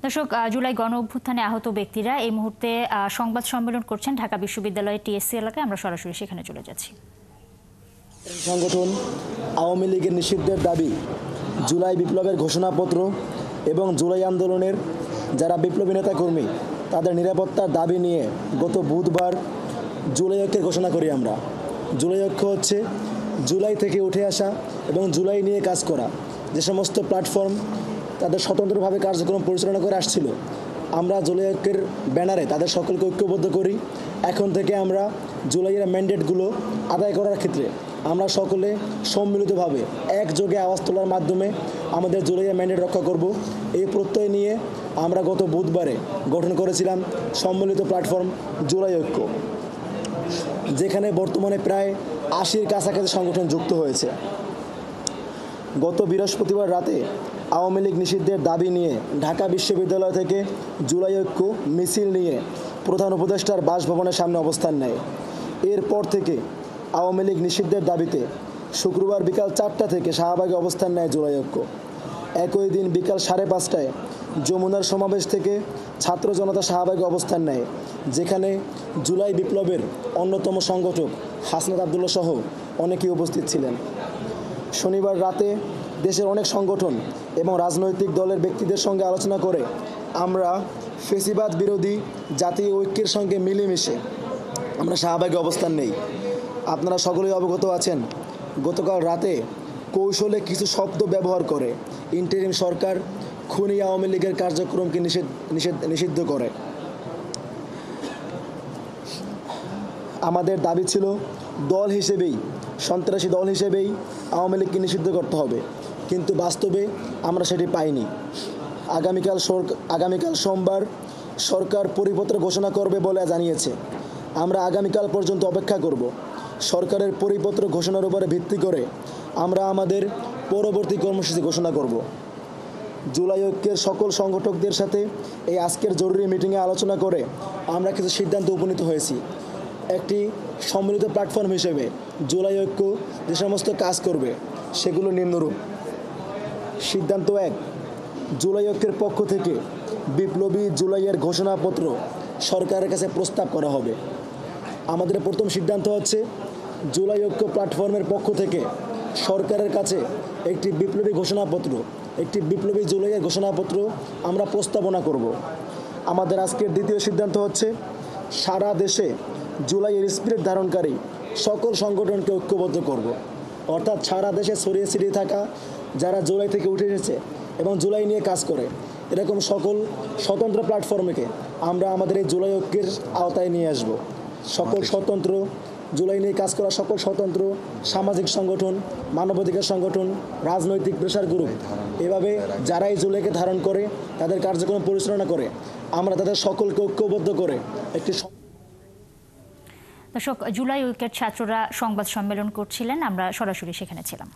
দর্শক, জুলাই গণ অভ্যুত্থানে আহত ব্যক্তিরা এই মুহূর্তে সংবাদ সম্মেলন করছেন ঢাকা বিশ্ববিদ্যালয়ের টিএসসি এলাকায়। আমরা সরাসরি সেখানে চলে যাচ্ছি। সংগঠন আওয়ামী লীগের নিষিদ্ধের দাবি, জুলাই বিপ্লবের ঘোষণাপত্র এবং জুলাই আন্দোলনের যারা বিপ্লবী নেতাকর্মী তাদের নিরাপত্তার দাবি নিয়ে গত বুধবার জুলাই ঐক্যের ঘোষণা করি আমরা। জুলাই ঐক্য হচ্ছে জুলাই থেকে উঠে আসা এবং জুলাই নিয়ে কাজ করা যে সমস্ত প্ল্যাটফর্ম তাদের স্বতন্ত্রভাবে কার্যক্রম পরিচালনা করে আসছিল, আমরা জুলাই ঐক্যের ব্যানারে তাদের সকলকে ঐক্যবদ্ধ করি। এখন থেকে আমরা জুলাইয়ের ম্যান্ডেটগুলো আদায় করার ক্ষেত্রে আমরা সকলে সম্মিলিতভাবে একযোগে আওয়াজ তোলার মাধ্যমে আমাদের জুলাইয়ের ম্যান্ডেট রক্ষা করব। এই প্রত্যয় নিয়ে আমরা গত বুধবারে গঠন করেছিলাম সম্মিলিত প্ল্যাটফর্ম জুলাই ঐক্য, যেখানে বর্তমানে প্রায় ৮০-র কাছাকাছি সংগঠন যুক্ত হয়েছে। গত বৃহস্পতিবার রাতে আওয়ামী লীগ নিষিদ্ধের দাবি নিয়ে ঢাকা বিশ্ববিদ্যালয় থেকে জুলাই ঐক্য মিছিল নিয়ে প্রধান উপদেষ্টার বাসভবনের সামনে অবস্থান নেয়। এরপর থেকে আওয়ামী লীগ নিষিদ্ধের দাবিতে শুক্রবার বিকাল ৪টা থেকে শাহবাগে অবস্থান নেয় জুলাই ঐক্য। একই দিন বিকাল ৫:৩০টায় যমুনার সমাবেশ থেকে ছাত্র জনতা শাহবাগে অবস্থান নেয়, যেখানে জুলাই বিপ্লবের অন্যতম সংগঠক হাসনাত আবদুল্লাহ সহ অনেকেই উপস্থিত ছিলেন। শনিবার রাতে দেশের অনেক সংগঠন এবং রাজনৈতিক দলের ব্যক্তিদের সঙ্গে আলোচনা করে আমরা ফেসিবাদ বিরোধী জাতীয় ঐক্যের সঙ্গে মিলেমিশে আমরা শাহবাগে অবস্থান নেই। আপনারা সকলেই অবগত আছেন, গতকাল রাতে কৌশলে কিছু শব্দ ব্যবহার করে ইন্টারিম সরকার খুনি আওয়ামী লীগের কার্যক্রমকে নিষিদ্ধ করে। আমাদের দাবি ছিল দল হিসেবেই, সন্ত্রাসী দল হিসেবেই আওয়ামী লীগকে নিষিদ্ধ করতে হবে, কিন্তু বাস্তবে আমরা সেটি পাইনি। আগামীকাল সোমবার সরকার পরিপত্র ঘোষণা করবে বলে জানিয়েছে। আমরা আগামীকাল পর্যন্ত অপেক্ষা করব। সরকারের পরিপত্র ঘোষণার উপরে ভিত্তি করে আমরা আমাদের পরবর্তী কর্মসূচি ঘোষণা করব। জুলাই ঐক্যের সকল সংগঠকদের সাথে এই আজকের জরুরি মিটিংয়ে আলোচনা করে আমরা কিছু সিদ্ধান্তে উপনীত হয়েছি। একটি সম্মিলিত প্ল্যাটফর্ম হিসেবে জুলাই ঐক্য যে সমস্ত কাজ করবে সেগুলো নিম্নরূপ। সিদ্ধান্ত ১, জুলাই ঐক্যের পক্ষ থেকে বিপ্লবী জুলাইয়ের ঘোষণাপত্র সরকারের কাছে প্রস্তাব করা হবে। আমাদের প্রথম সিদ্ধান্ত হচ্ছে জুলাই ঐক্য প্ল্যাটফর্মের পক্ষ থেকে সরকারের কাছে একটি বিপ্লবী ঘোষণাপত্র, একটি বিপ্লবী জুলাইয়ের ঘোষণাপত্র আমরা প্রস্তাবনা করব। আমাদের আজকের দ্বিতীয় সিদ্ধান্ত হচ্ছে সারা দেশে জুলাইয়ের স্পিরিট ধারণকারী সকল সংগঠনকে ঐক্যবদ্ধ করব। অর্থাৎ সারা দেশে ছড়িয়ে ছিটিয়ে থাকা যারা জুলাই থেকে উঠে এসেছে এবং জুলাই নিয়ে কাজ করে এরকম সকল স্বতন্ত্র প্ল্যাটফর্মকে আমরা আমাদের এই জুলাই ঐক্যের আওতায় নিয়ে আসব। সকল স্বতন্ত্র জুলাই নিয়ে কাজ করা সকল স্বতন্ত্র সামাজিক সংগঠন, মানবাধিকার সংগঠন, রাজনৈতিক প্রেসার গ্রুপ, এভাবে যারাই জুলাইকে ধারণ করে তাদের কার্যক্রম পরিচালনা করে আমরা তাদের সকলকে ঐক্যবদ্ধ করে একটি। দর্শক, জুলাই ঐক্যের ছাত্ররা সংবাদ সম্মেলন করছিলেন, আমরা সরাসরি সেখানে ছিলাম।